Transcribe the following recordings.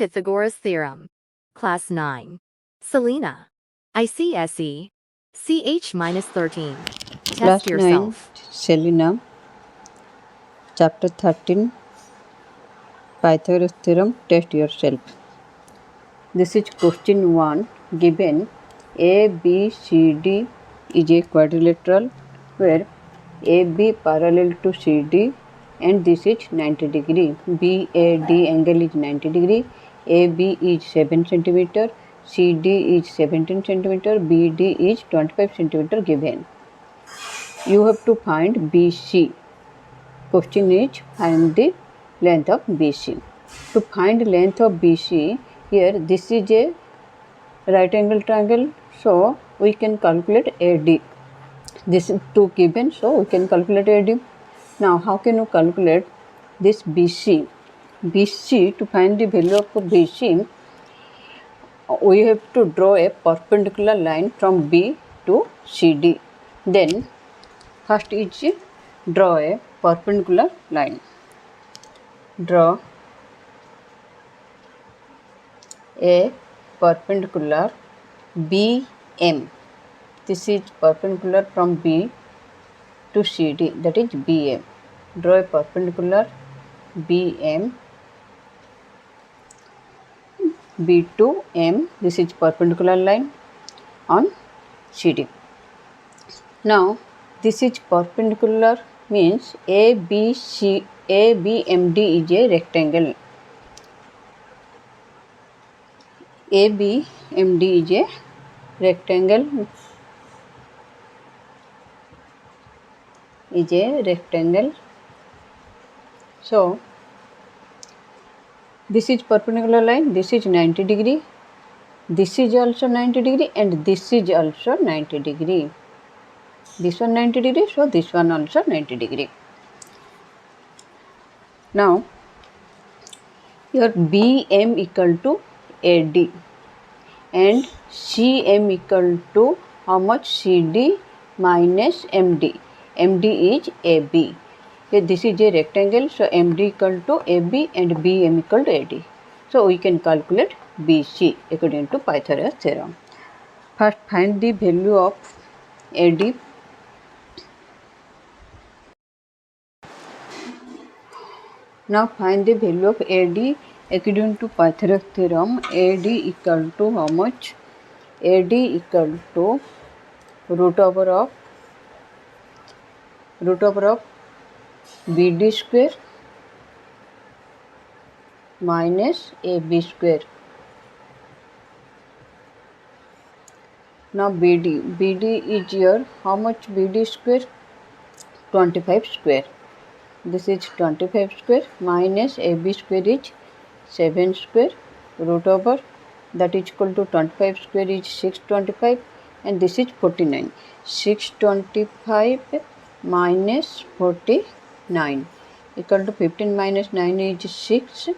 Pythagoras theorem. Class 9. Selena. ICSE. CH-13. Class Test 9, yourself. Selena, Chapter 13, Pythagoras theorem, test yourself. This is question 1. Given ABCD is a quadrilateral where AB parallel to CD and this is 90 degree. BAD angle is 90 degree. AB is 7 centimeter. CD is 17 centimeter. BD is 25 centimeter given. You have to find BC. Question is find the length of BC. To find length of BC, here this is a right angle triangle, so we can calculate AD. This is 2 given, so we can calculate AD. Now how can you calculate this BC? BC, to find the value of BC, we have to draw a perpendicular line from B to CD. Then first is draw a perpendicular line. Draw a perpendicular BM. This is perpendicular from B to CD, that is BM. Draw a perpendicular BM, B to M. This is perpendicular line on CD. Now this is perpendicular means ABMD is a rectangle. ABMD is a rectangle. So this is perpendicular line. This is 90 degree. This is also 90 degree and this is also 90 degree. This one 90 degree, so this one also 90 degree. Now your BM equal to AD and CM equal to how much? CD minus MD. MD is AB. Okay, this is a rectangle, so MD equal to AB and BM equal to AD. So we can calculate BC according to Pythagoras theorem. First find the value of AD. Now find the value of AD according to Pythagoras theorem. AD equal to how much? AD equal to root over of BD square minus AB square. Now BD is here. How much BD square? 25 square. This is 25 square minus AB square is 7 square, root over that is equal to 25 square is 625 and this is 49. 625 minus 49 equal to 15 minus 9 is 6.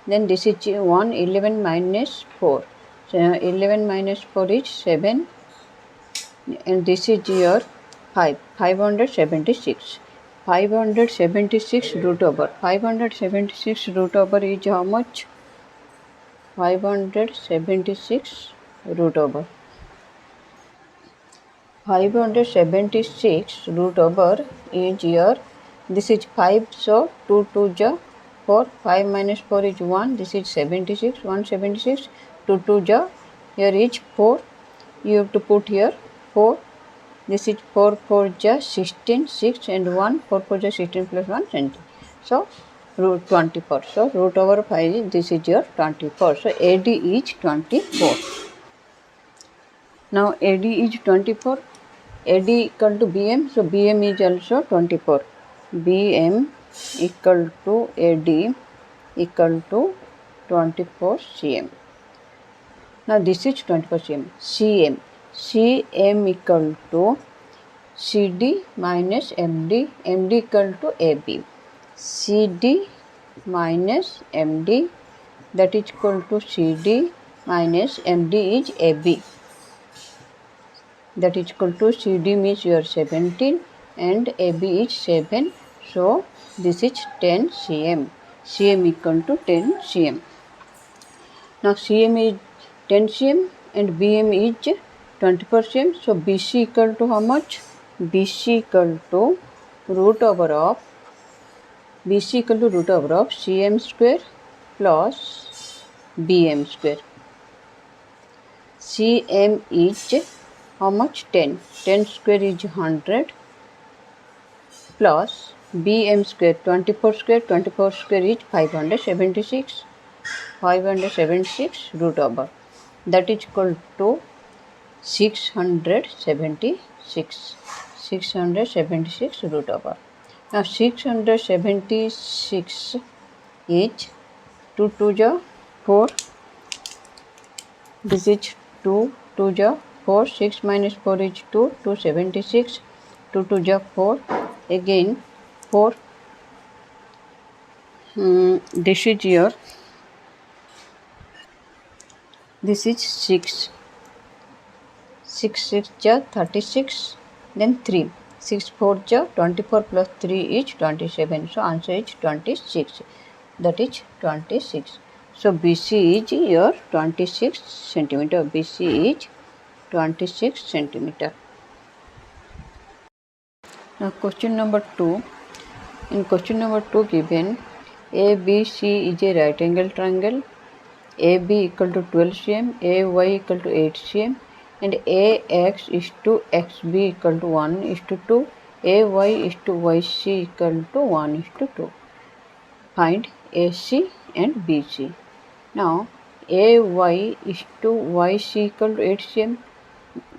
Then this is 1, 11 minus 4. So 11 minus 4 is 7 and this is your 5. 576. 576 root over. 576 root over is how much? 576 root over. 576 root over is here. This is 5, so 2 2 ja 4. 5 minus 4 is 1. This is 76. 176. 2 2 ja. Here is 4. You have to put here 4. This is 4 4 ja 16, 6 and 1. 4 4 ja 16 plus 1 20. So root 24. So root over 5 is, this is your 24. So AD is 24. Now AD is 24. AD equal to BM. So BM is also 24. BM equal to AD equal to 24 cm. Now this is 24 cm. CM equal to CD minus MD. MD equal to AB. CD minus MD, that is equal to CD minus MD is AB. That is equal to CD means your 17 and AB is 7. So this is 10 cm. CM equal to 10 cm. Now CM is 10 cm and BM is 24 cm. So BC equal to how much? BC equal to root over of CM square plus BM square. CM is how much? 10. 10 square is 100 plus BM square 24 square. 24 square is 576. 576 root over. That is equal to 676. 676 root over. Now 676 is 2 2 ja 4. This is 2 2 ja 4. 6 minus 4 is 2. 276. 2 2 ja 4. Again 4. This is your. This is 6. 6 6 ja 36. Then 3. 6 4 ja 24 plus 3 is 27. So answer is 26. That is 26. So BC is your 26 centimeter. BC is 26 centimeter. Now question number 2. In question number 2 given ABC is a right angle triangle. AB equal to 12 cm, AY equal to 8 cm, and AX is to XB equal to 1 is to 2, AY is to YC equal to 1 is to 2. Find AC and BC. Now AY is to YC equal to 8 cm.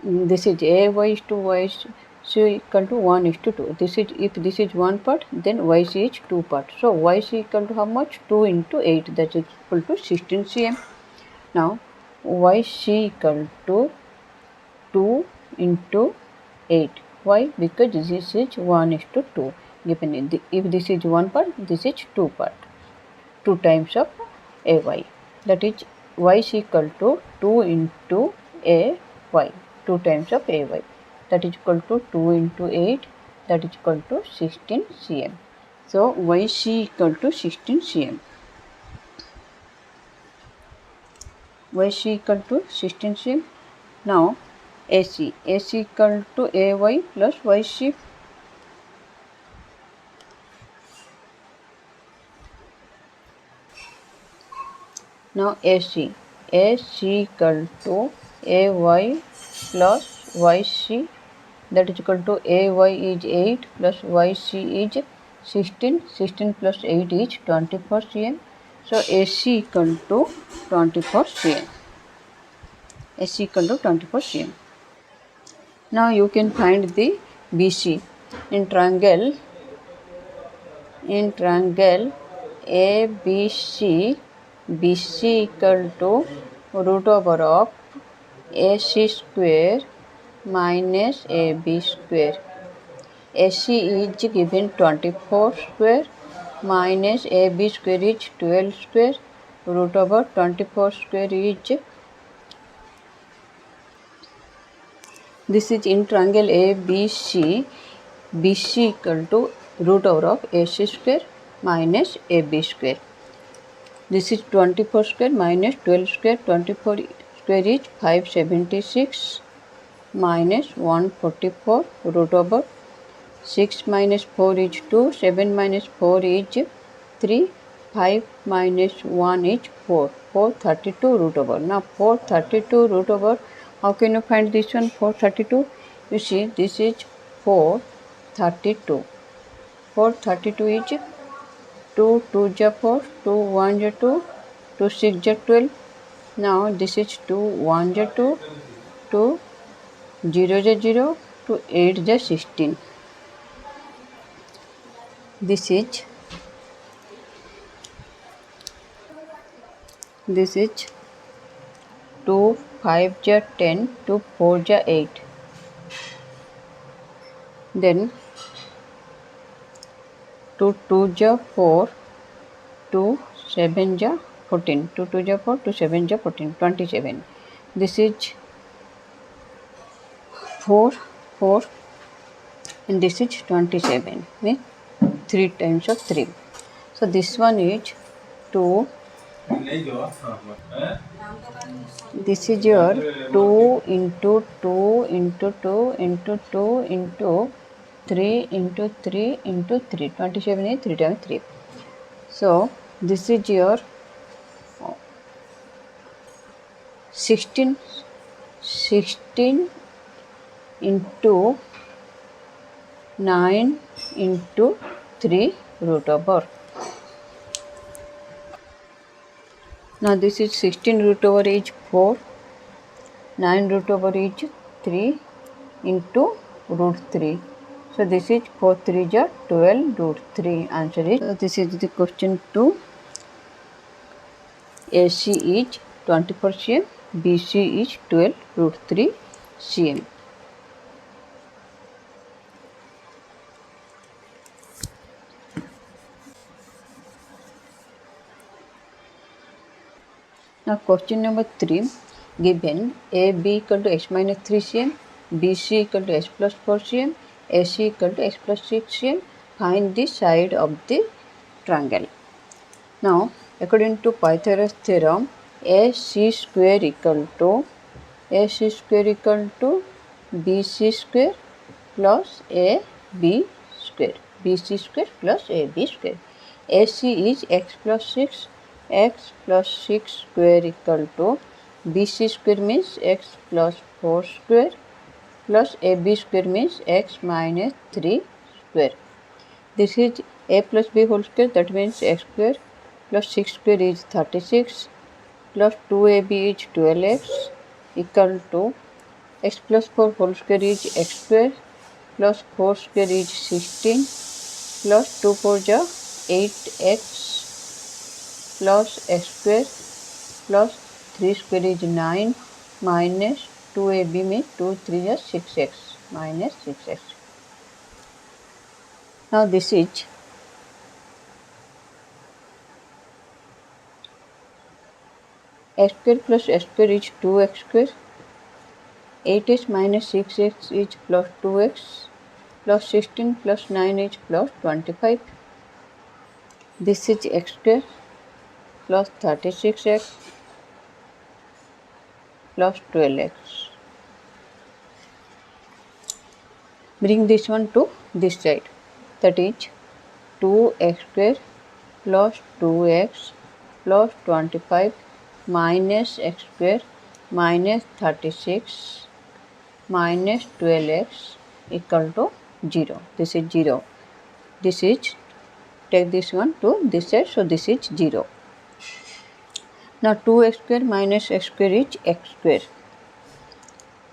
This is AY is to YC equal to 1 is to 2. This is, if this is one part, then YC is two parts. So YC equal to how much? 2 into 8, that is equal to 16 cm. Now YC equal to 2 into 8. Why? Because this is 1 is to 2. Given if this is one part, this is two part. 2 times of AY. That is YC equal to 2 into AY. 2 times of AY. That is equal to 2 into 8. That is equal to 16 cm. So YC equal to 16 cm. YC equal to 16 cm. Now AC equal to AY plus YC. Now AC equal to AY plus YC, that is equal to AY is 8 plus YC is 16. 16 plus 8 is 24 cm. So AC equal to 24 cm. AC equal to 24 cm. Now you can find the BC in triangle. In triangle ABC, BC equal to root over of AC square minus AB square. AC is given 24 square minus AB square is 12 square. Root over 24 square is. This is in triangle ABC. BC equal to root over of AC square minus AB square. This is 24 square minus 12 square. 24 square is 576 minus 144 root over 6 minus 4 is 2, 7 minus 4 is 3, 5 minus 1 is 4, 432 root over. Now 432 root over, how can you find this one? 432, you see this is 432. 432 is 2 2 ja 4, 2 1 ja 2, 2 6 ja 12. Now this is 2 1 ja 2, 2 0 ja 0, 2 8 ja 16. This is 2 5 ja 10, 2 4 ja 8. Then 2 2 ja 4, 2 7 ja 14, 2 2 ja 4, 2 7 ja 14, 27. This is 4 4 and this is 27 with 3 times of 3. So this one is 2 This is your 2 into 2 into 2 into 2 into 3 into 3 into 3. 27 is 3 times 3. So this is your 16 into 9 into 3 root over. Now this is 16 root over is 4, 9 root over is 3 into root 3. So this is 4 3 is 12 root 3. Answer is, so this is the question 2. AC is 24 cm, BC is 12 root 3 cm. Now question number 3, given AB equal to x minus 3 cm, BC equal to x plus 4 cm, AC equal to x plus 6 cm, find the side of the triangle. Now according to Pythagoras theorem, AC square equal to BC square plus AB square. BC square plus AB square. AC is x plus 6. X plus 6 square equal to BC square means x plus 4 square plus AB square means x minus 3 square. This is a plus b whole square, that means x square plus 6 square is 36 plus 2ab is 12x equal to x plus 4 whole square is x square plus 4 square is 16 plus 2 4 ja 8x plus x square plus 3 square is 9 minus 2ab means 2 3 is 6x minus 6x. Now this is x square plus x square is 2x square, 8x minus 6x is plus 2x plus 16 plus 9 is plus 25. This is x square plus 36x plus 12x. Bring this one to this side, that is 2x square plus 2x plus 25 minus x square minus 36 minus 12x equal to 0. This is 0. This is, take this one to this side, so this is 0. Now 2x square minus x square is x square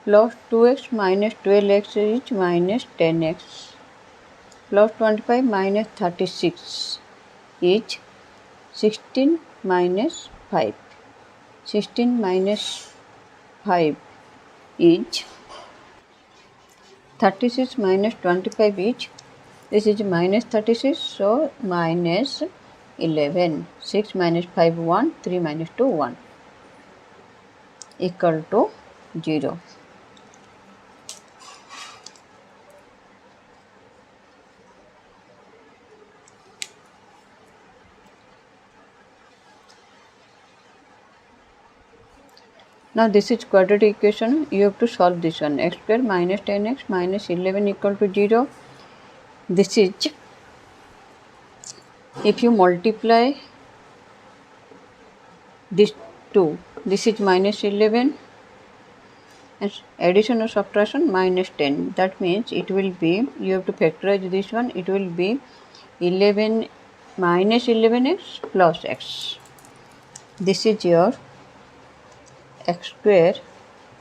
plus 2x minus 12x is minus 10x plus 25 minus 36 is 16 minus 5. 16 minus 5 is 36 minus 25 is, this is minus 36, so minus 11. 6 minus 5 1, 3 minus 2 1 equal to 0. Now this is quadratic equation, you have to solve this one. X square minus 10x minus 11 equal to 0. This is, if you multiply this 2, this is minus 11 and addition or subtraction minus 10. That means it will be, you have to factorize this one, it will be 11 minus 11x plus x. This is your x square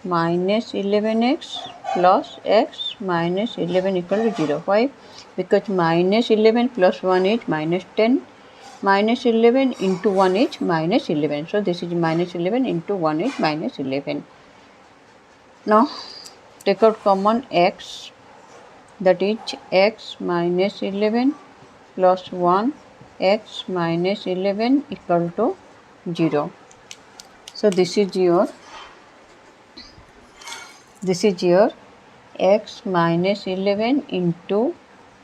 minus 11x plus x minus 11 equal to 0. Why? Because minus 11 plus 1 is minus 10. Minus 11 into 1 is minus 11. So this is minus 11 into 1 is minus 11. Now take out common x, that is x minus 11 plus 1, x minus 11 equal to 0. So this is your x minus 11 into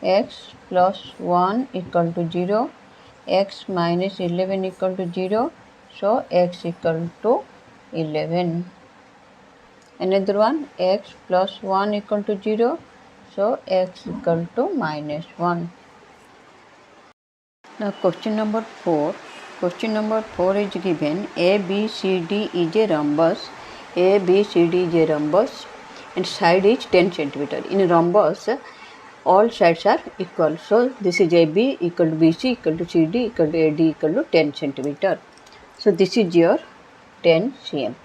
x plus 1 equal to 0, x minus 11 equal to 0. So x equal to 11. Another one, x plus 1 equal to 0. So x equal to minus 1. Now question number 4. Question number 4 is given ABCD is a rhombus. ABCD is a rhombus and side is 10 centimeter. In a rhombus, all sides are equal. So this is AB equal to BC equal to CD equal to AD equal to 10 centimeter. So this is your 10 cm.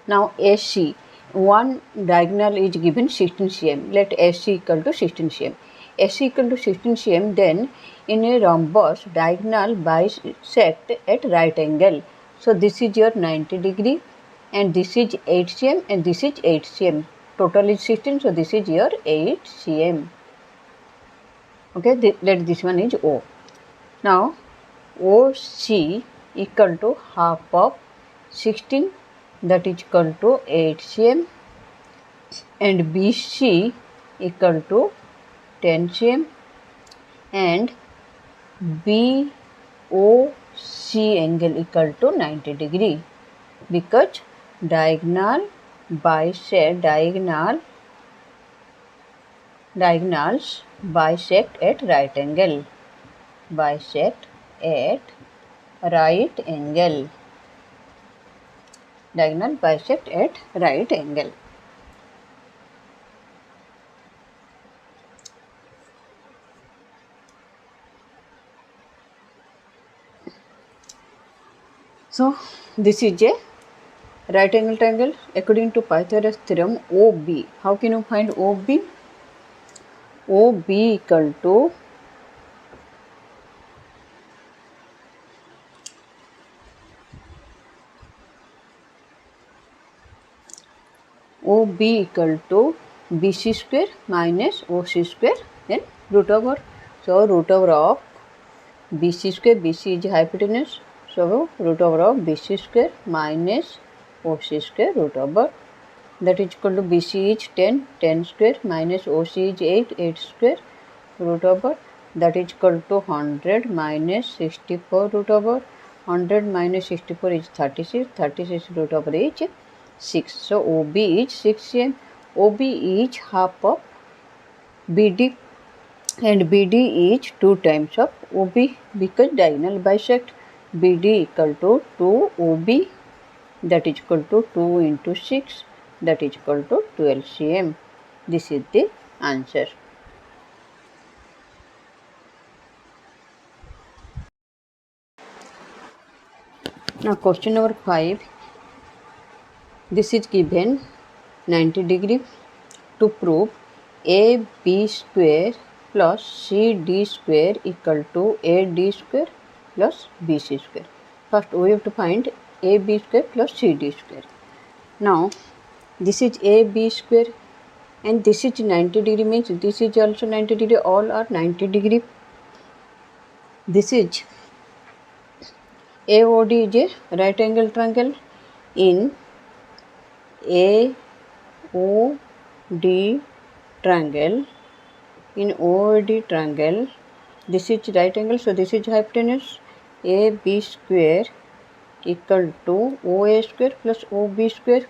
Now AC, one diagonal is given 16 cm. Let AC equal to 16 cm. AC equal to 16 cm, then in a rhombus, diagonal bisect at right angle. So this is your 90 degree and this is 8 cm and this is 8 cm. Total is 16, so this is your 8 cm. Okay, let this one is O. Now OC equal to half of 16, that is equal to 8 cm, and BC equal to 10 cm, and BOC angle equal to 90 degree, because diagonals bisect at right angle. Bisect at right angle. Diagonal bisect at right angle. So this is a right angle triangle. According to Pythagoras theorem, OB. How can you find OB? OB equal to BC square minus OC square, then root over. So root over of BC square, BC is hypotenuse. So root over of BC square minus OC square root over. That is equal to BC is 10, 10 square minus OC is 8, 8 square root over. That is equal to 100 minus 64 root over. 100 minus 64 is 36, 36 root over is 6. So OB is 6 cm. OB is half of BD and BD is 2 times of OB, because diagonal bisect. BD equal to 2 OB, that is equal to 2 into 6, that is equal to 12 cm. This is the answer. Now question number 5. This is given 90 degree. To prove AB square plus CD square equal to AD square plus BC square. First we have to find AB square plus CD square. Now this is AB square and this is 90 degree, means this is also 90 degree, all are 90 degree. This is AOD is a right angle triangle. In AOD triangle, this is right angle, so this is hypotenuse. AB square equal to OA square plus OB square.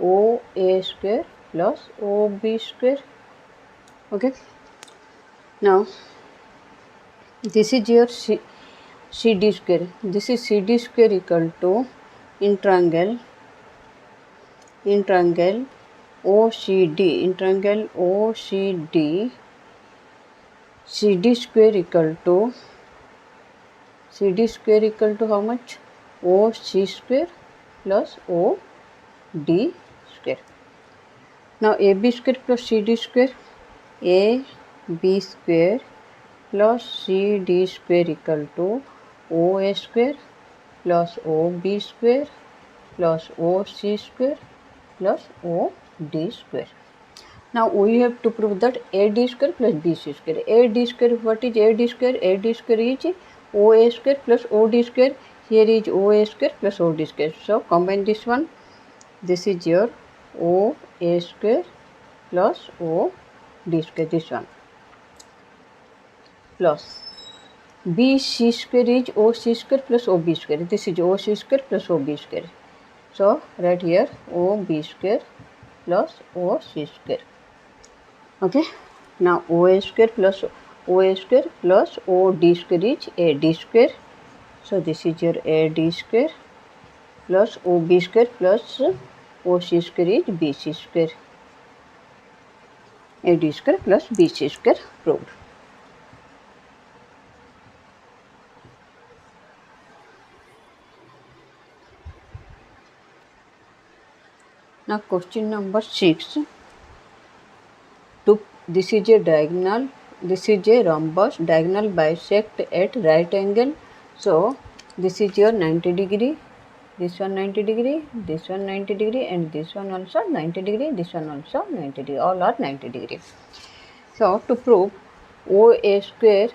OA square plus OB square. Okay. Now this is your CD square. This is CD square equal to in triangle OCD, CD square equal to how much? OC square plus OD square. Now AB square plus CD square, AB square plus CD square equal to OA square plus OB square plus OC square plus OD square. Now we have to prove that AD square plus BC square. AD square, what is AD square? AD square is OA square plus OD square. Here is OA square plus OD square. So combine this one. This is your OA square plus OD square. This one plus BC square is OC square plus OB square. This is OC square plus OB square. So right here OB square plus OC square. Okay. Now OA square plus OA square plus OD square is AD square. So this is your AD square plus OB square plus OC square is BC square. AD square plus BC square proved. Now question number 6. This is a diagonal. This is a rhombus. Diagonal bisect at right angle. So this is your 90 degree. This one 90 degree. This one 90 degree, and this one also 90 degree. This one also 90 degree. All are 90 degree. So to prove OA square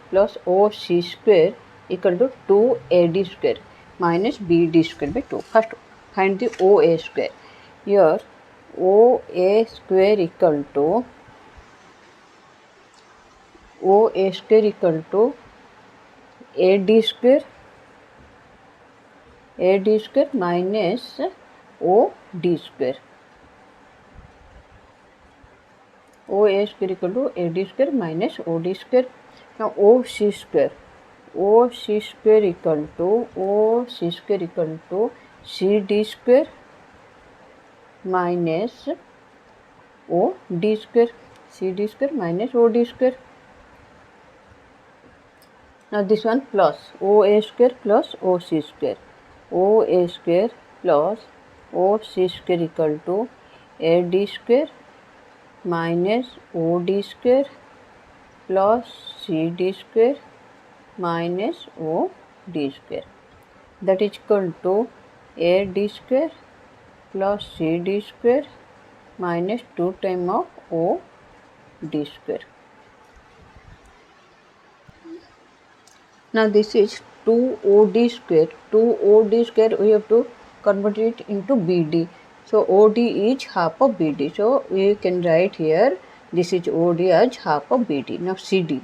plus OC square equal to 2AD square minus BD square by 2. First find the OA square. Here OA square equal to AD square minus OD square. OA square equal to AD square minus OD square. Now OC square equal to CD square minus OD square. CD square minus OD square. Now this one plus OA square plus OC square. OA square plus OC square equal to AD square minus OD square plus CD square minus OD square. That is equal to AD square plus CD square minus 2 times of OD square. Now this is 2OD square. 2OD square we have to convert it into BD. So OD is half of BD. So we can write here this is OD as half of BD. Now CD.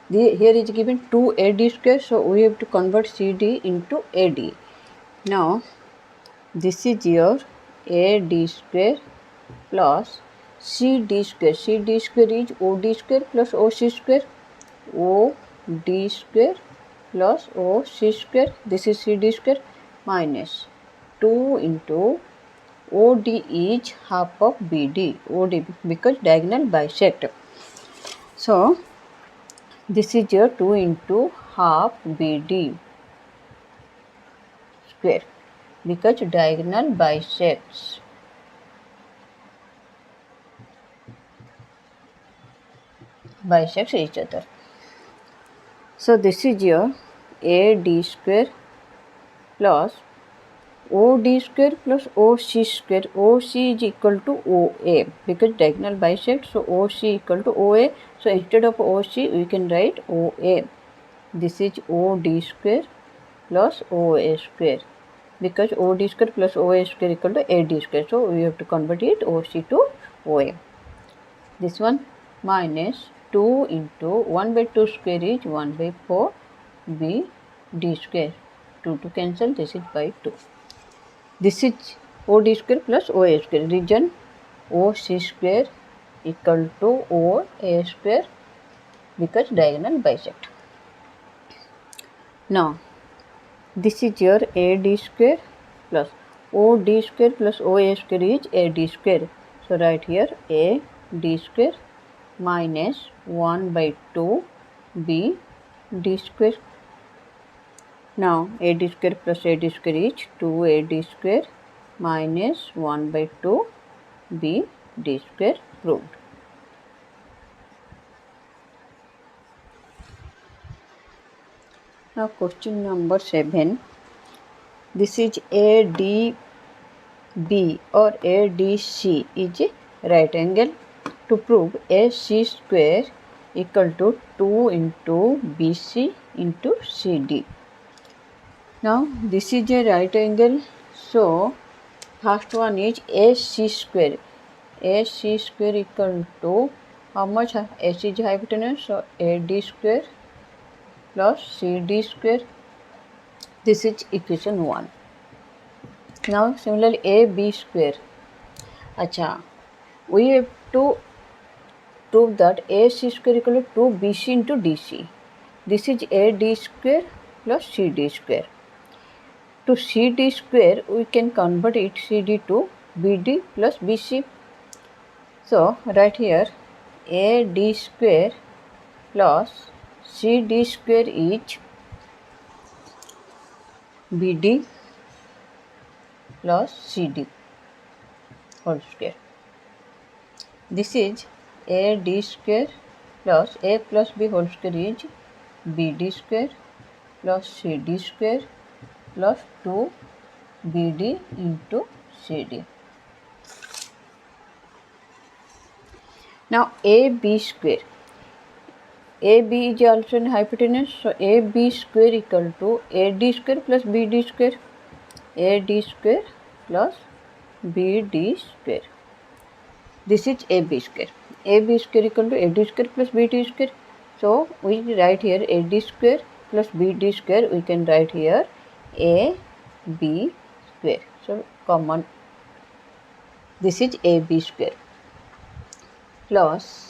Here is given 2AD square. So we have to convert CD into AD. Now this is your AD square plus CD square. CD square is OD square plus OC square. OD square plus OC square. This is CD square minus 2 into OD is half of BD. OD because diagonal bisect. So this is your 2 into half BD square because diagonal bisects. Bisects each other. So this is your AD square plus OD square plus OC square. OC is equal to OA because diagonal bisect. So OC equal to OA. So instead of OC we can write OA. This is OD square plus OA square because OD square plus OA square equal to AD square. So we have to convert it OC to OA. This one minus 2 into 1 by 2 square is 1 by 4 BD square. 2 to cancel. This is by 2. This is OD square plus OA square. Region OC square equal to OA square because diagonal bisect. Now this is your AD square plus OD square plus OA square is AD square. So right here AD square minus 1 by 2 BD square. Now AD square plus AD square is 2AD square minus 1 by 2 BD square proved. Now question number 7. This is ADB or ADC is a right angle. To prove AC square equal to 2 into BC into CD. Now this is a right angle. So first one is AC square. AC square equal to how much? AC is hypotenuse. So AD square plus CD square. This is equation 1. Now similarly AB square. Acha, we have to prove that AC square equal to 2BC into DC. This is AD square plus CD square. To CD square, we can convert it CD to BD plus BC. So, right here AD square plus CD square is BD plus CD whole square. This is AD square plus A plus B whole square is BD square plus CD square plus 2 BD into CD. Now AB square. AB is also in hypotenuse, so AB square equal to AD square plus BD square. AD square plus BD square. This is AB square. AB square equal to AD square plus BD square. So we write here AD square plus BD square. We can write here AB square. So common. This is AB square plus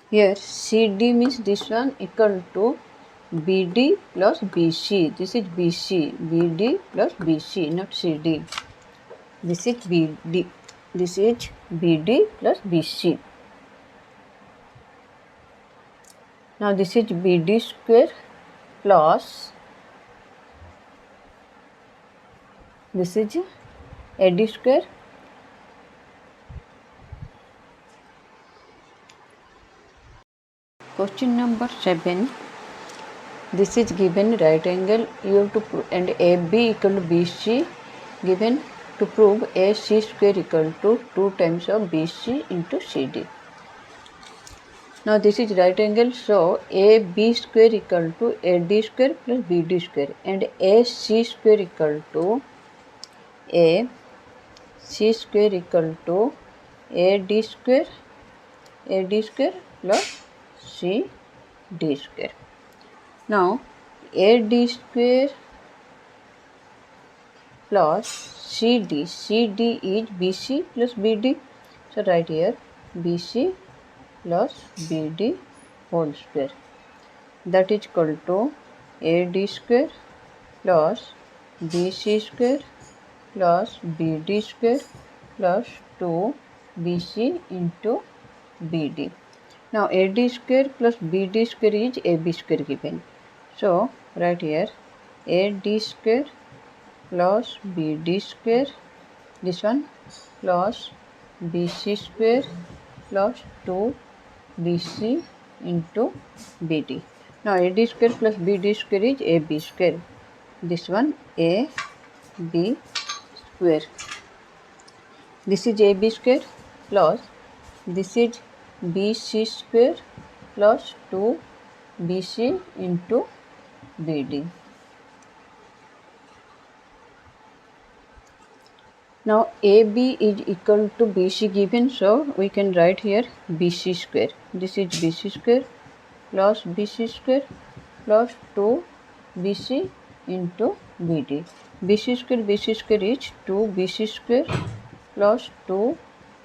here CD means this one equal to BD plus BC. This is BC. BD plus BC, not CD. This is BD. This is BD plus BC. Now this is BD square plus this is AD square Question number 7. This is given right angle you have to prove and AB equal to BC given to prove AC square equal to 2 times of BC into CD. Now this is right angle, so AB square equal to AD square plus BD square and AC square equal to AC square equal to AD square plus CD square. Now AD square plus CD is BC plus BD. So right here BC plus BD whole square, that is equal to AD square plus BC square plus BD square plus 2 BC into BD. Now AD square plus BD square is AB square given. So right here AD square plus BD square, this one plus BC square plus 2 BC into BD. Now AD square plus BD square is AB square. This one AB square. This is AB square plus this is BC square plus 2 BC into BD. Now AB is equal to BC given, so we can write here BC square. This is BC square plus BC square plus 2 BC into BD. BC square is 2 BC square plus 2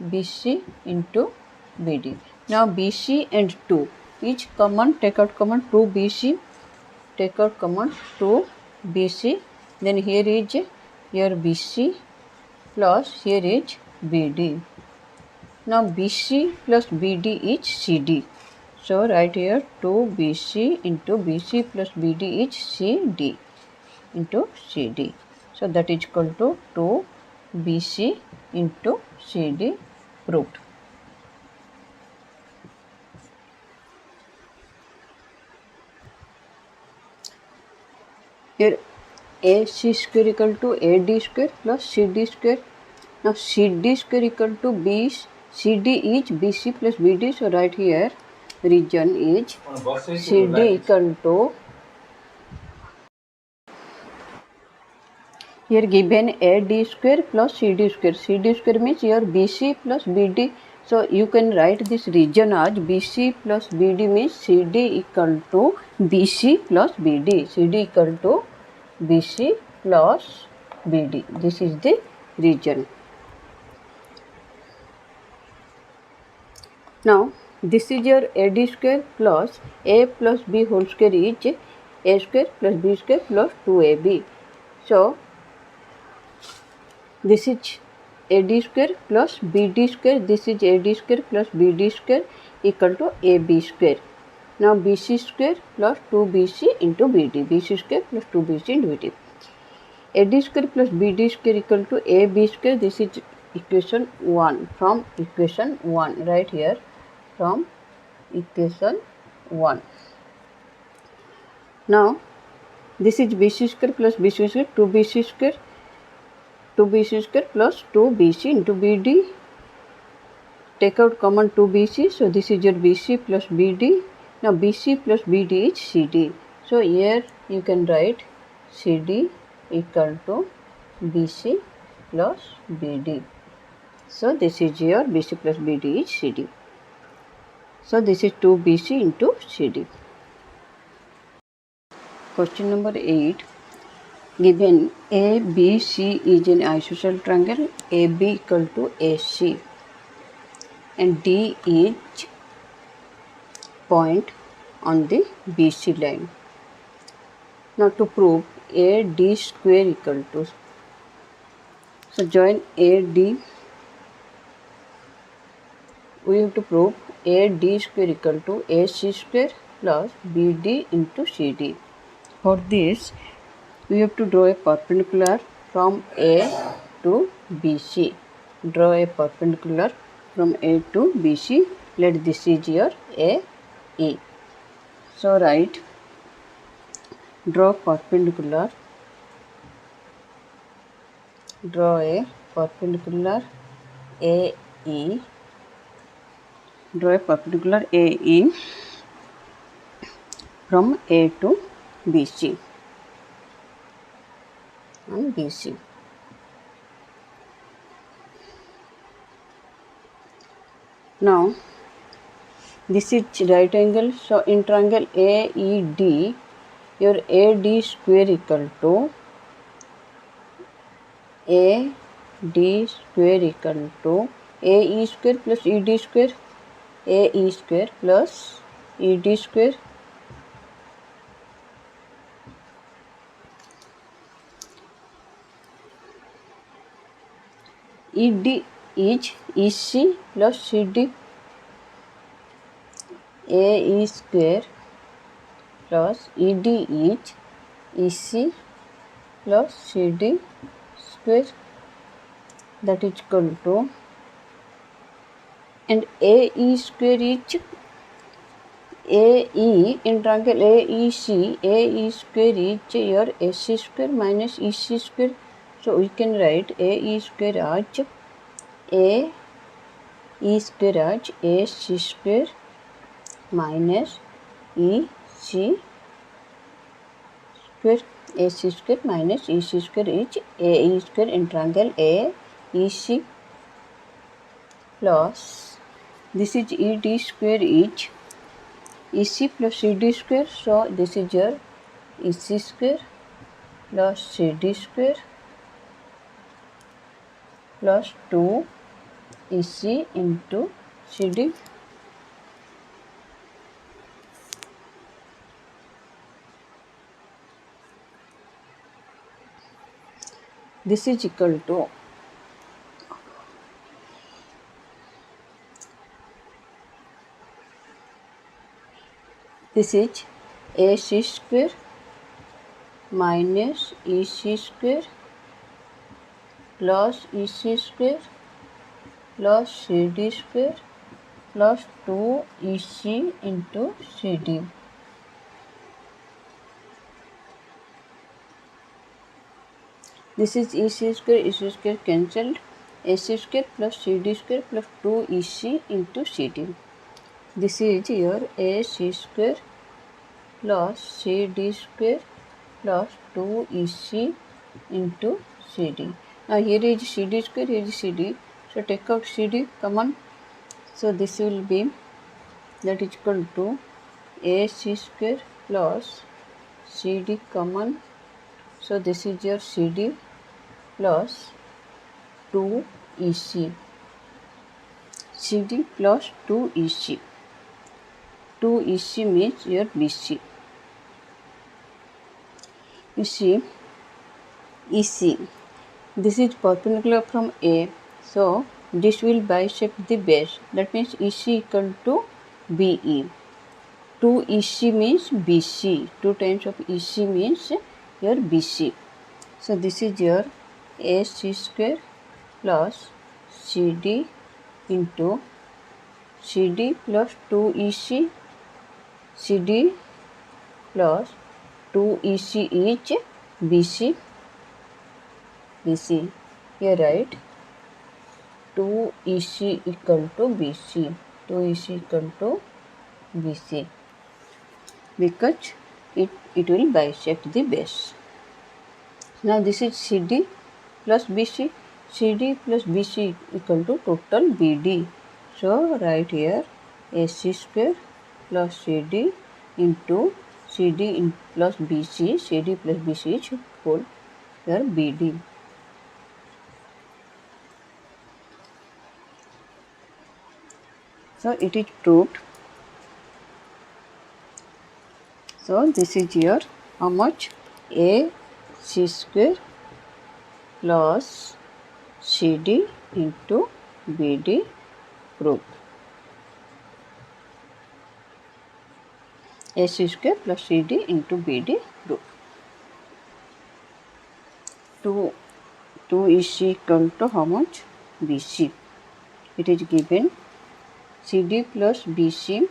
BC into BD. Now BC and 2 each common, take out common 2 BC, take out common 2 BC, then here is your BC plus here is BD. Now BC plus BD is CD. So right here 2 BC into BC plus BD is CD into CD. So that is equal to 2 BC into CD proved. Here AC square equal to AD square plus CD square. Now CD square equal to B, CD is BC plus BD. So right here region is CD equal to here given AD square plus CD square. CD square means your BC plus BD. So you can write this region as BC plus BD means CD equal to BC plus BD. CD equal to BC plus BD. This is the region. Now this is your AD square plus A plus B whole square is A square plus B square plus 2AB. So this is AD square plus BD square. This is AD square plus BD square equal to AB square. Now BC square plus 2BC into BD. BC square plus 2BC into BD. AD square plus BD square equal to AB square. This is equation 1 from equation 1 right here from equation 1. Now this is BC square plus BC square 2BC square. 2BC square plus 2BC into BD. Take out common 2BC. So this is your BC plus BD. Now BC plus BD is CD. So here you can write CD equal to BC plus BD. So this is your BC plus BD is CD. So this is 2BC into CD. Question number 8. Given ABC is an isosceles triangle, AB equal to AC and D is point on the BC line. Now to prove AD square equal to, so join AD, we have to prove AD square equal to AC square plus BD into CD. For this we have to draw a perpendicular from A to BC. Draw a perpendicular from A to BC. Let this is your AE. So write, draw perpendicular. Draw a perpendicular AE. Draw a perpendicular AE from A to BC and BC. Now this is right angle. So in triangle AED, your AD square equal to AD square equal to AE square plus ED square. AE square plus ED square. ED is EC plus CD. AE square plus ED is EC plus CD square, that is equal to, and AE square is AE in triangle AEC. AE square is your AC square minus EC square. So we can write AE square as AE square as AC square minus EC square. AC square minus EC square is AE square in triangle AEC plus this is ED square is EC plus CD square. So this is your EC square plus CD square plus 2 EC into CD. This is equal to this is AC square minus EC square plus EC square plus CD square plus 2 EC into CD. This is EC square cancelled. AC square plus CD square plus 2 EC into CD. This is your AC square plus CD square plus 2 EC into CD. Now here is CD square, here is CD. So take out CD common. So this will be that is equal to AC square plus CD common. So this is your CD plus 2EC. CD plus 2EC. 2EC means your BC. You see, EC. This is perpendicular from A. So this will bisect the base. That means EC equal to BE. 2EC means BC. 2 times of EC means your BC. So this is your AC square plus CD into CD plus 2EC. CD plus 2EC is BC. BC. Here write 2EC equal to BC. 2EC equal to BC. Because it will bisect the base. Now this is CD plus BC. CD plus BC equal to total BD. So write here AC square plus CD into CD plus BC. CD plus BC is equal here BD. So it is proved. So this is your how much? AC square plus CD into BD proved. AC square plus CD into BD proved. 2 is equal to how much? BC. It is given CD plus BC.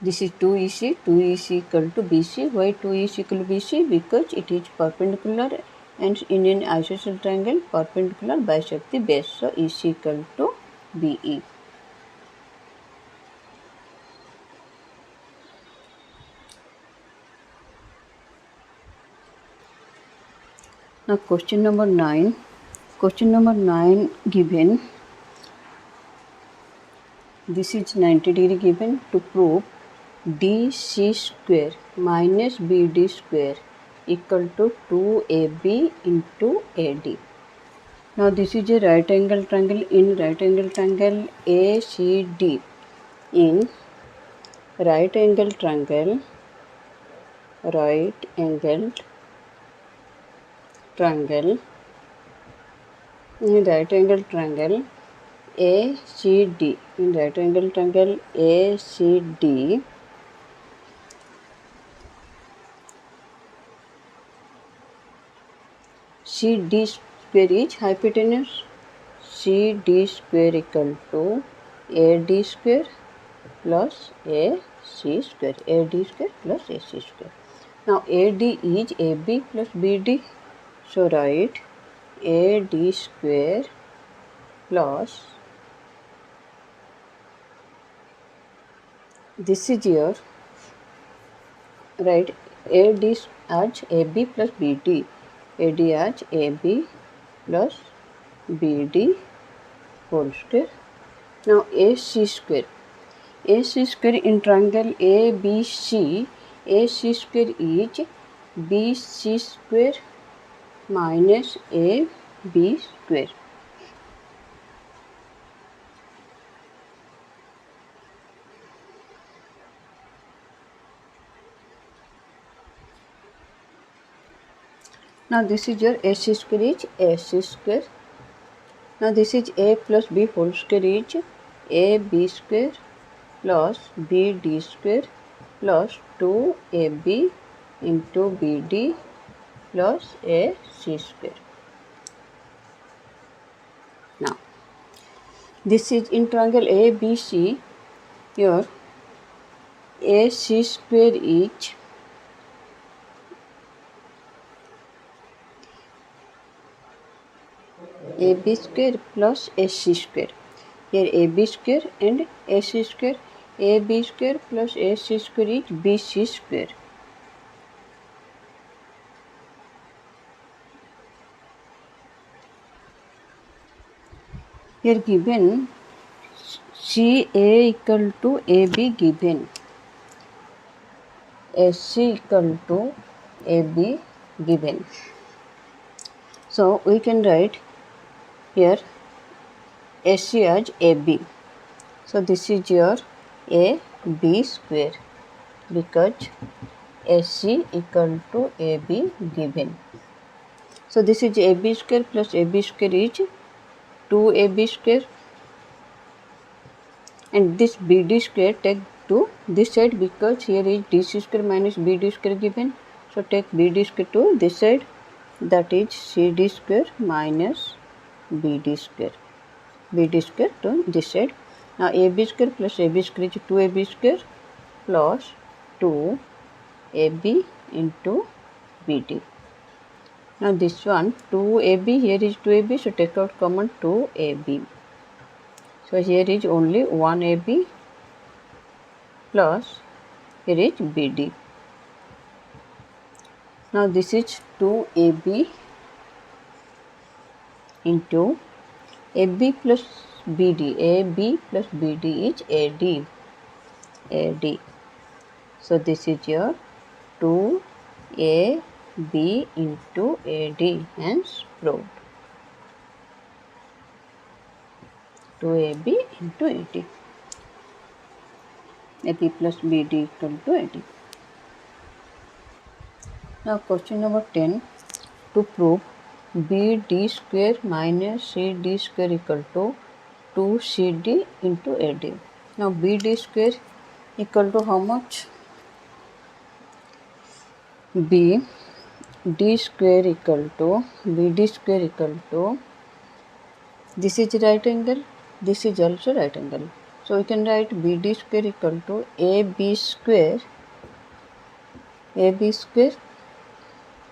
This is 2 is equal to BC. Why 2 is equal to BC? Because it is perpendicular and in an isosceles triangle perpendicular bisect the base. So EC equal to BE. Now question number 9. Question number 9 given. This is 90 degree given to prove DC square minus BD square equal to 2AB into AD. Now this is a right angle triangle. In right angle triangle ACD, in right angle triangle in right angle triangle ACD, in right angle triangle ACD, CD square is hypotenuse. CD square equal to AD square plus AC square. AD square plus AC square. Now AD is AB plus BD. So write AD square plus this is your right AD as AB plus BD. AD as AB plus BD whole square. Now AC square. AC square in triangle ABC. AC square is BC square minus AB square. Now this is your AC square is AC square. Now this is A plus B whole square is AB square plus BD square plus 2AB into BD plus AC square. Now this is in triangle ABC. Here AC square is AB square plus AC square. Here AB square and AC square. AB square plus AC square is BC square. Here given CA equal to AB given. SC equal to AB given. So we can write here SC as AB. So this is your AB square because SC equal to AB given. So this is AB square plus AB square is 2AB square, and this BD square take to this side because here is DC square minus BD square given. So take BD square to this side, that is CD square minus BD square. BD square to this side. Now AB square plus AB square is 2AB square plus 2AB into BD. Now this one 2AB, here is 2AB, so take out common 2AB. So here is only 1AB plus here is BD. Now this is 2AB into AB plus BD. AB plus BD is AD. AD. So this is your 2AB into AD, hence proved. 2AB into AD. AB plus BD equal to AD. Now question number 10. To prove BD square minus CD square equal to 2CD into AD. Now BD square equal to how much? BD square equal to BD square equal to, this is right angle, this is also right angle. So we can write BD square equal to AB square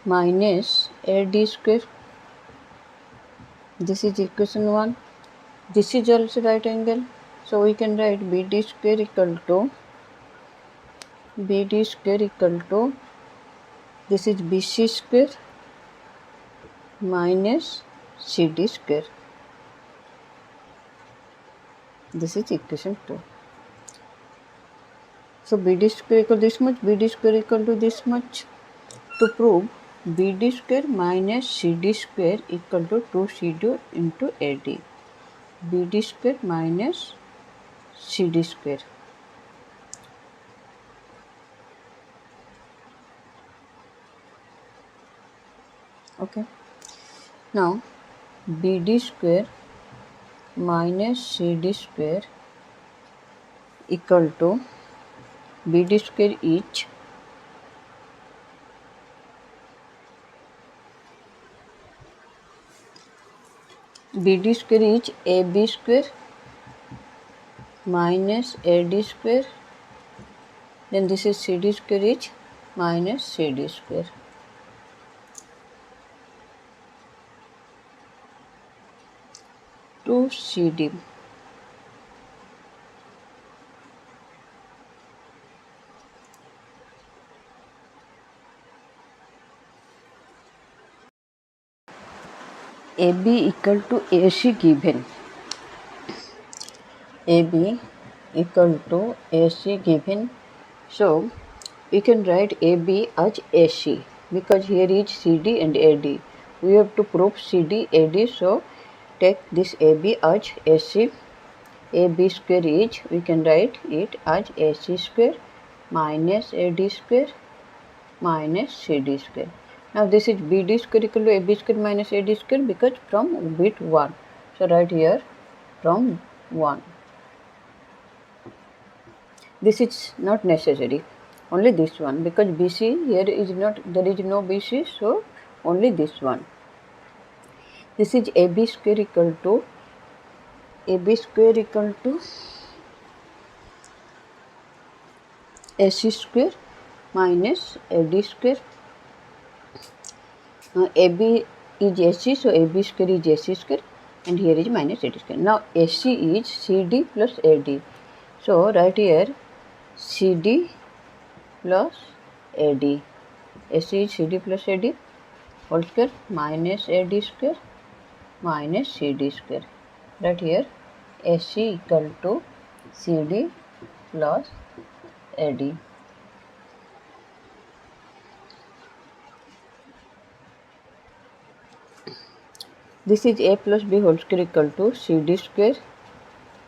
minus AD square. This is equation 1. This is also right angle. So we can write BD square equal to this is BC square minus CD square. This is equation 2. So BD square equal to this much, BD square equal to this much. To prove BD square minus CD square equal to 2CD into AD. BD square minus CD square. Okay. Now BD square minus CD square equal to BD square is BD square is AB square minus AD square, then this is CD square is minus CD square. To CD. AB equal to AC given. AB equal to AC given. So we can write AB as AC because here is CD and AD. We have to prove CD AD, so take this AB as AC. AB square is, we can write it as AC square minus AD square minus CD square. Now this is BD square equal to AB square minus AD square because from bit 1. So right here from 1. This is not necessary, only this one, because BC here is not, there is no BC, so only this one. This is AB square equal to AC square minus AD square. AB is AC, so AB square is AC square, and here is minus AD square. Now AC is CD plus AD. So right here CD plus AD. AC is CD plus AD whole square minus AD square minus CD square. Right here AC equal to CD plus AD. This is A plus B whole square equal to CD square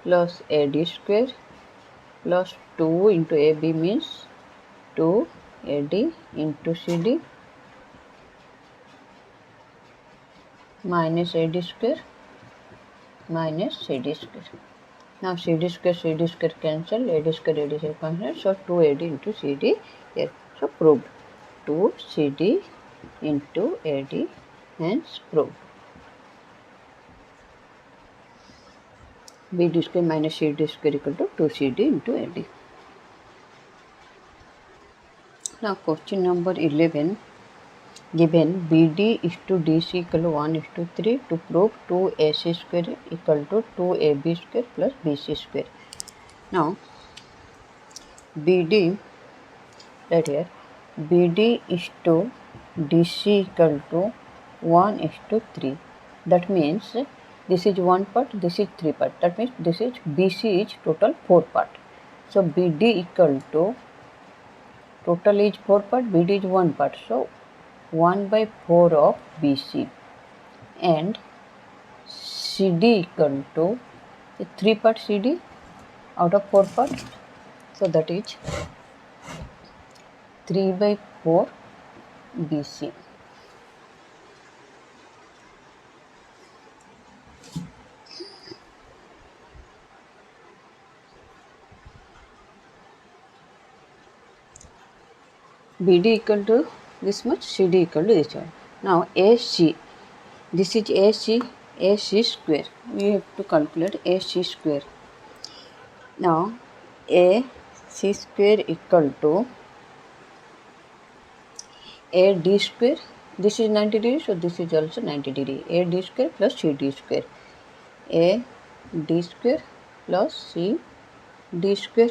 plus AD square plus 2 into AB means 2 AD into CD minus AD square minus CD square. Now CD square cancel, AD square cancel, so 2 AD into CD here. So proved 2 CD into AD, hence proved. BD square minus CD square equal to 2 CD into AD. Now question number 11. Given BD is to DC equal to 1 is to 3 to prove 2AC square equal to 2AB square plus BC square. Now BD, right here, BD is to DC equal to 1 is to 3. That means this is 1 part, this is 3 part. That means this is BC is total 4 part. So BD equal to total is 4 part, BD is 1 part. So 1 by 4 of BC and CD equal to 3 part CD out of 4 parts. So that is 3 by 4 BC. BD equal to this much, CD equal to this one. Now AC, this is AC square. We have to calculate AC square. Now AC square equal to AD square. This is 90 degree, so this is also 90 degree. AD square plus CD square. AD square plus CD square.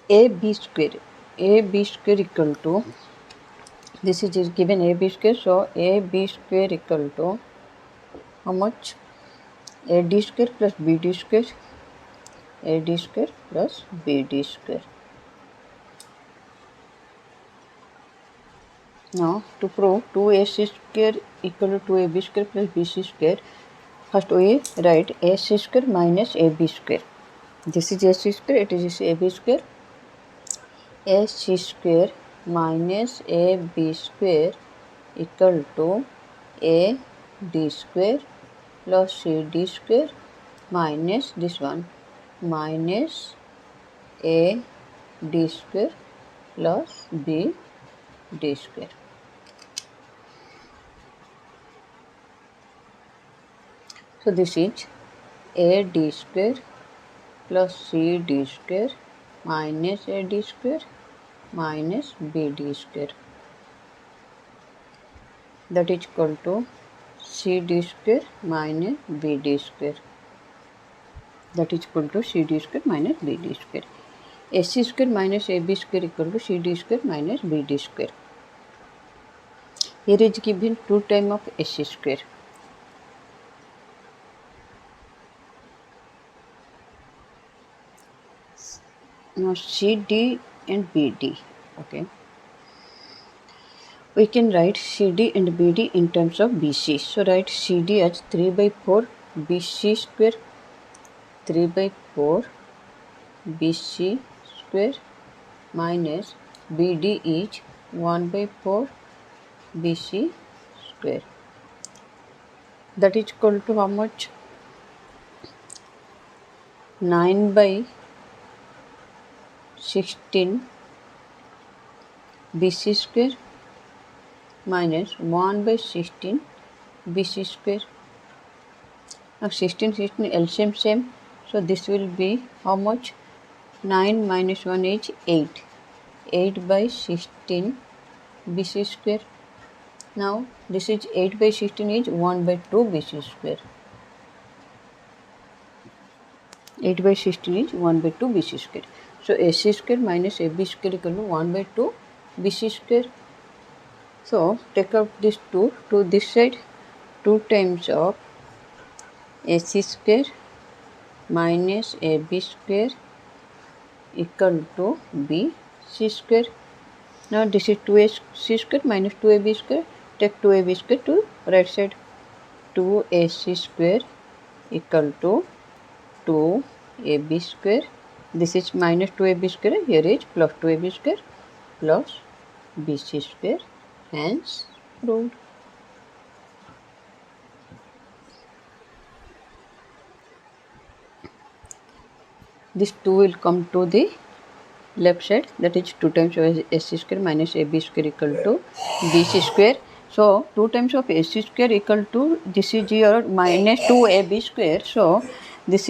AB square equal to, this is given AB square, so AB square equal to how much? AD square plus BD square, AD square plus BD square. Now to prove 2AC square equal to 2AB square plus BC square, first we write AC square minus AB square. This is AC square, it is AB square. AC square minus AB square equal to AD square plus CD square minus this one minus AD square plus BD square. So this is AD square plus CD square minus AD square minus BD square. That is equal to CD square minus BD square. That is equal to CD square minus BD square. AC square minus AB square equal to CD square minus BD square. Here is given 2 times of AC square. Now CD and BD, okay. We can write CD and BD in terms of BC. So write CD as 3 by 4 BC square, 3 by 4 BC square minus BD is 1 by 4 BC square. That is equal to how much? 9 by 16 BC square minus 1 by 16 BC square. Now 16 LCM same, so this will be how much? 9 minus 1 is 8. 8 by 16 BC square. Now this is 8 by 16 is 1 by 2 BC square. 8 by 16 is 1 by 2 bc square. So ac square minus ab square equal to 1 by 2 bc square. So take out this 2 to this side. 2 times of ac square minus ab square equal to bc square. Now this is 2ac square minus 2ab square. Take 2ab square to right side. 2ac square equal to 2ab square. This is minus 2ab square. Here is plus 2ab square plus bc square. Hence proved. This 2 will come to the left side, that is 2 times of ac square minus ab square equal to bc square. So 2 times of ac square equal to, this is your minus 2ab square. So this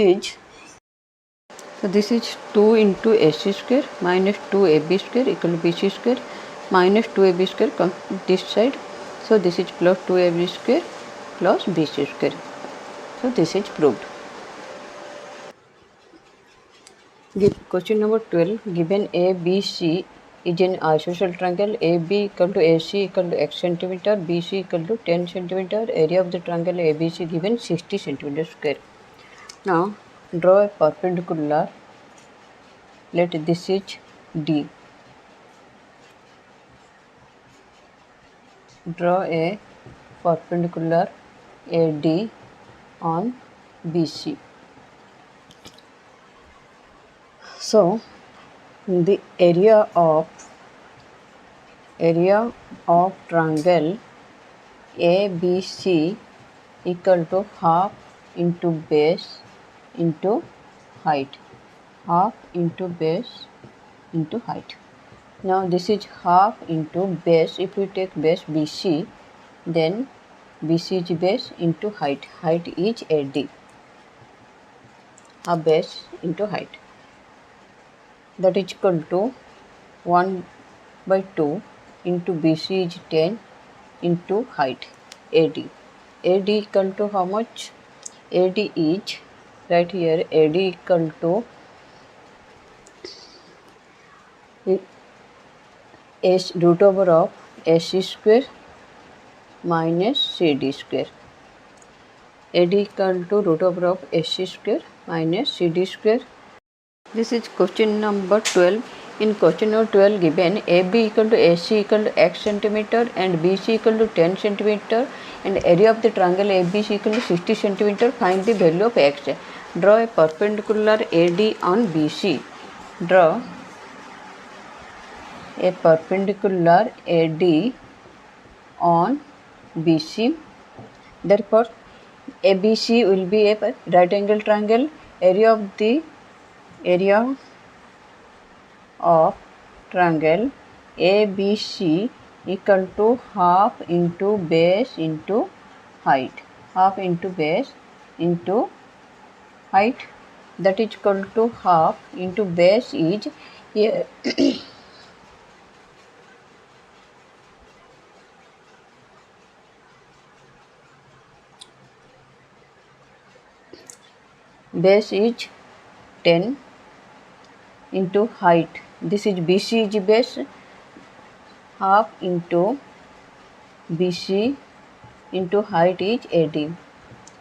is 2 into ac square minus 2ab square equal to bc square minus 2ab square comes this side. So this is plus 2ab square plus bc square. So this is proved. Question number 12. Given ABC is an isosceles triangle. AB equal to AC equal to x centimeter, BC equal to 10 centimeter. Area of the triangle ABC given 60 centimeter square. Now draw a perpendicular. Let this is D. Draw a perpendicular AD on BC. So the area of triangle ABC equal to half into base into height. Half into base into height. Now this is half into base. If we take base BC, then BC is base into height. Height is AD. Half base into height. That is equal to 1 by 2 into BC is 10 into height AD. AD equal to how much? AD is, right here, AD equal to S root over of AC square minus CD square. AD equal to root over of AC square minus CD square. This is question number 12. In question number 12 given AB equal to AC equal to x centimeter and BC equal to 10 centimeter and area of the triangle ABC equal to 60 centimeter. Find the value of x. Draw a perpendicular AD on BC. Draw a perpendicular AD on BC. Therefore ABC will be a right angle triangle. Area of triangle ABC equal to half into base into height. Half into base into height. That is equal to half into base is here. Base is 10 into height. This is BC is base. Half into BC into height is 18.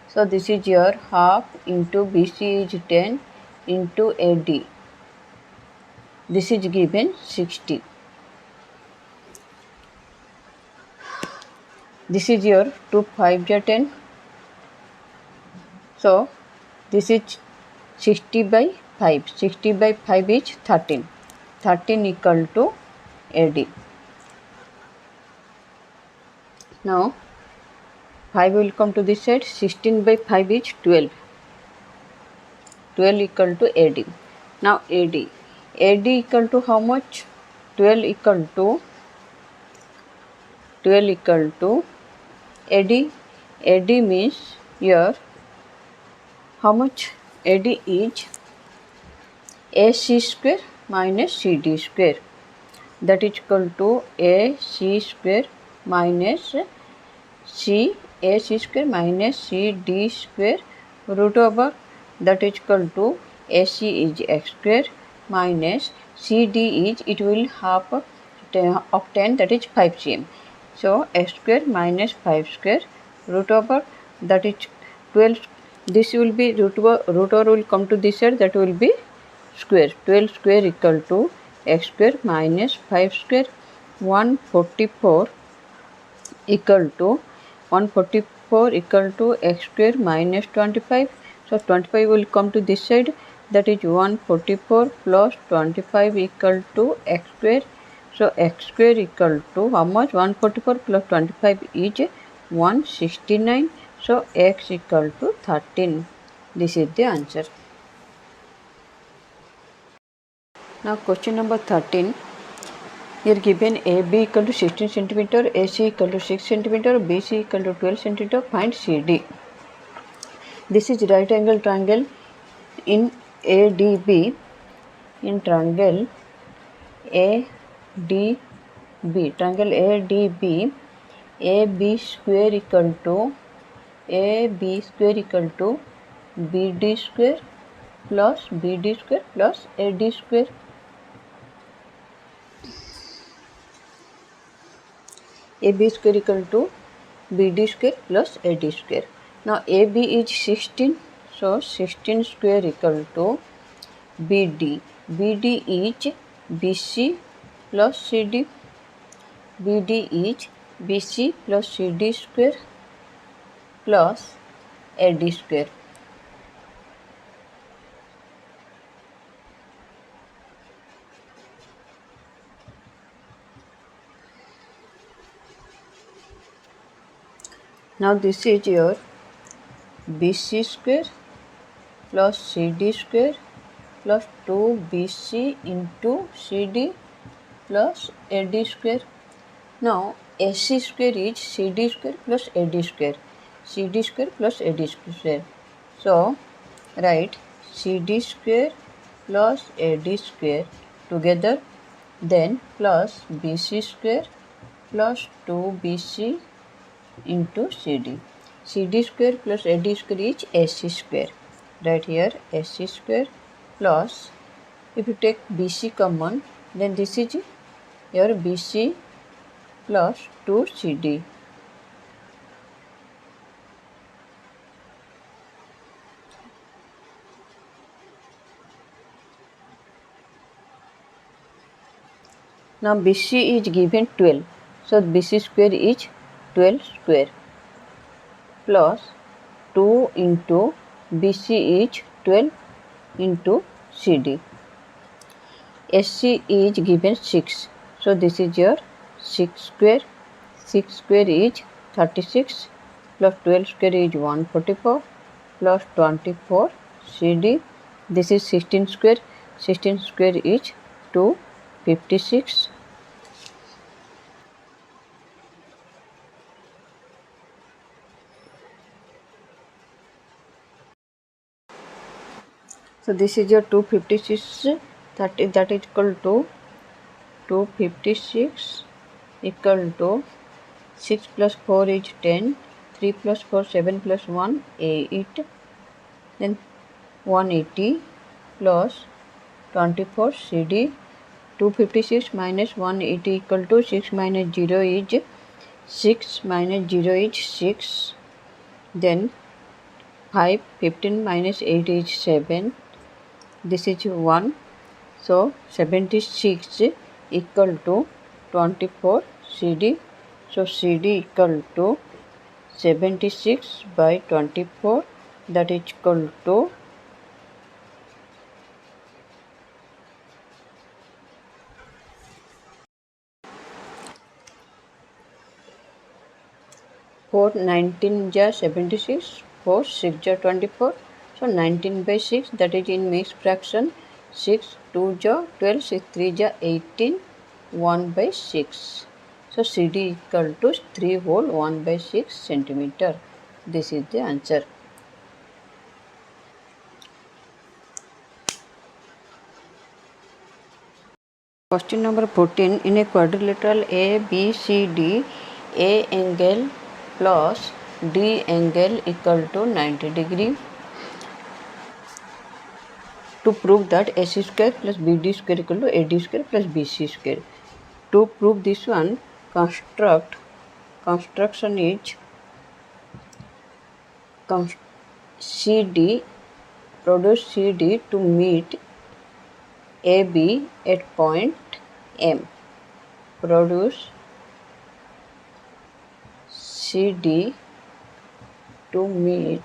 So this is your half into BC is 10 into AD. This is given 60. This is your 2 5 10. So this is 60 by 5. 60 by 5 is 13. 13 equal to AD. Now 5 will come to this side. 16 by 5 is 12. 12 equal to AD. Now AD. AD equal to how much? 12 equal to AD. AD means here how much? AD is AC square minus CD square. That is equal to AC square minus AC square minus CD square root over, that is equal to AC is x square minus CD is, it will half of 10, that is 5 cm. So x square minus 5 square root over, that is 12. This will be root over will come to this side, that will be square. 12 square equal to x square minus 5 square. 144 equal to 144 equal to x square minus 25. So 25 will come to this side, that is 144 plus 25 equal to x square. So x square equal to how much? 144 plus 25 is 169. So x equal to 13. This is the answer. Now question number 13. Here given AB equal to 16 cm, AC equal to 6 cm, BC equal to 12 cm. Find CD. This is right angle triangle in ADB. In triangle ADB, triangle ADB, AB square equal to BD square plus BD square plus AD square. AB square equal to BD square plus AD square. Now AB is 16, so 16 square equal to BD. BD is BC plus CD. BD is BC plus CD square plus AD square. Now this is your BC square plus CD square plus 2BC into CD plus AD square. Now AC square is CD square plus AD square. CD square plus AD square. So write CD square plus AD square together, then plus BC square plus 2BC into CD. CD square plus AD square is AC square. Right here AC square plus, if you take BC common, then this is your BC plus 2CD. Now BC is given 12. So BC square is 12 square plus 2 into BC is 12 into CD. SC is given 6. So this is your 6 square. 6 square is 36 plus 12 square is 144 plus 24 CD. This is 16 square. 16 square is 256. So this is your 256, that is equal to 256 equal to 6 plus 4 is 10, 3 plus 4, 7 plus 1, 8, then 180 plus 24 CD. 256 minus 180 equal to 6 minus 0 is 6 minus 0 is 6, then 5, 15 minus 8 is 7, this is 1, so 76 equal to 24 CD. So CD equal to 76 by 24, that is equal to 4 19 ja 76, 4 6 ja 24. So 19 by 6, that is in mixed fraction. 6 2 ja 12, 6 3 ja 18, 1 by 6. So CD equal to 3 whole 1 by 6 centimeter. This is the answer. Question number 14. In a quadrilateral ABCD, A angle plus D angle equal to 90 degree. to prove that AC square plus BD square equal to AD square plus BC square. To prove this one, construction is CD, produce CD to meet AB at point M. Produce CD to meet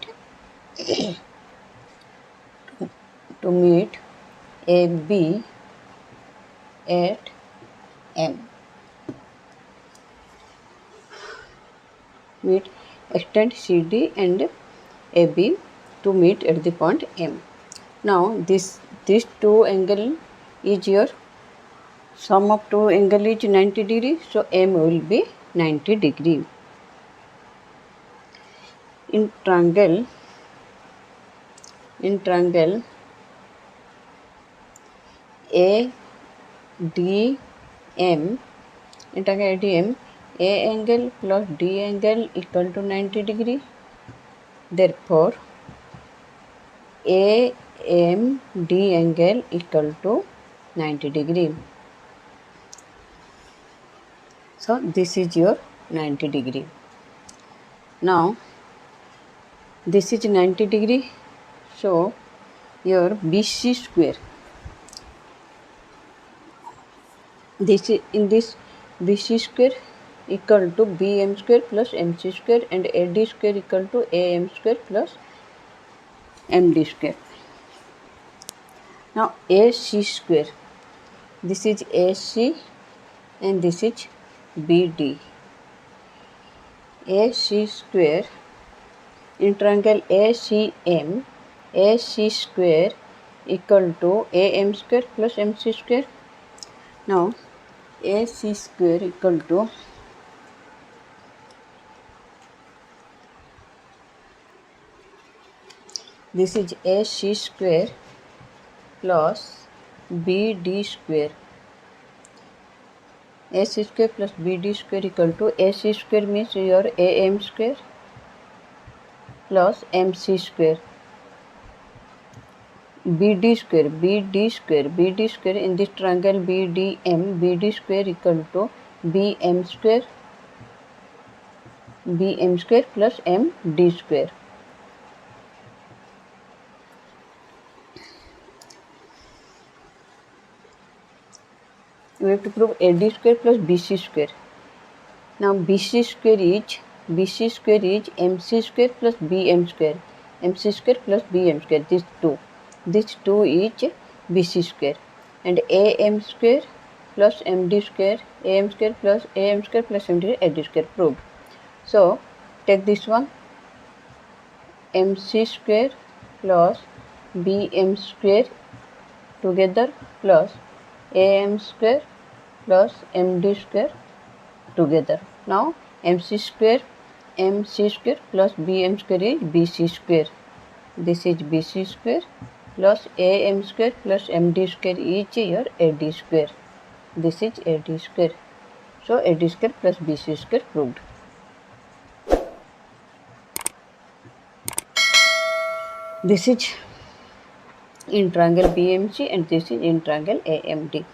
AB at M. Extend CD and AB to meet at the point M. Now this two angle is your sum of two angle is 90 degree, so M will be 90 degree. In triangle ADM, A angle plus D angle equal to 90 degree. Therefore, AMD angle equal to 90 degree. So this is your 90 degree. Now this is 90 degree. So your BC square. In this BC square equal to BM square plus MC square and AD square equal to AM square plus MD square. Now AC square. This is AC and this is BD. AC square in triangle ACM, AC square equal to AM square plus MC square. Now AC square equal to this is AC square plus BD square. AC square plus BD square equal to AC square means your AM square plus MC square. BD square in this triangle BDM, BD square equal to BM square plus MD square. We have to prove AD square plus BC square. Now BC square is MC square plus BM square. MC square plus BM square. This two is BC square. And AM square plus MD square. AM square plus MD AD square proved. So take this one. MC square plus BM square together plus AM square plus MD square together. Now MC square plus BM square is BC square. This is BC square plus AM square plus MD square is your AD square. This is AD square. So AD square plus BC square proved. This is in triangle BMC and this is in triangle AMD.